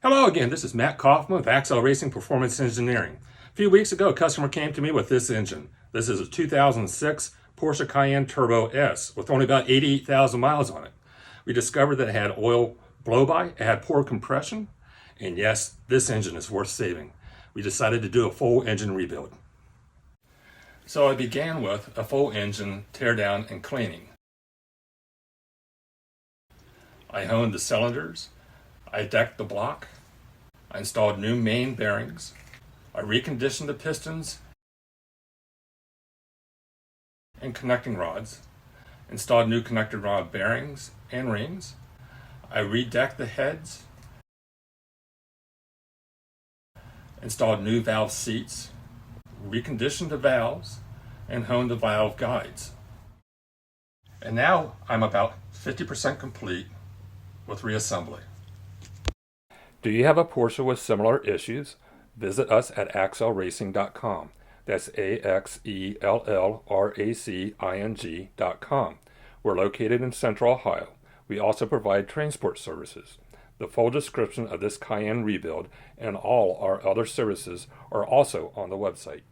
Hello again, this is Matt Kaufman with AxellRacing Performance Engineering. A few weeks ago, a customer came to me with this engine. This is a 2006 Porsche Cayenne Turbo S with only about 88,000 miles on it. We discovered that it had oil blow-by, it had poor compression, and yes, this engine is worth saving. We decided to do a full engine rebuild. So I began with a full engine teardown and cleaning. I honed the cylinders, I decked the block, I installed new main bearings, I reconditioned the pistons and connecting rods, installed new connecting rod bearings and rings, I redecked the heads, installed new valve seats, reconditioned the valves, and honed the valve guides. And now I'm about 50% complete with reassembly. Do you have a Porsche with similar issues? Visit us at AxellRacing.com. That's AxellRacing.com. We're located in Central Ohio. We also provide transport services. The full description of this Cayenne rebuild and all our other services are also on the website.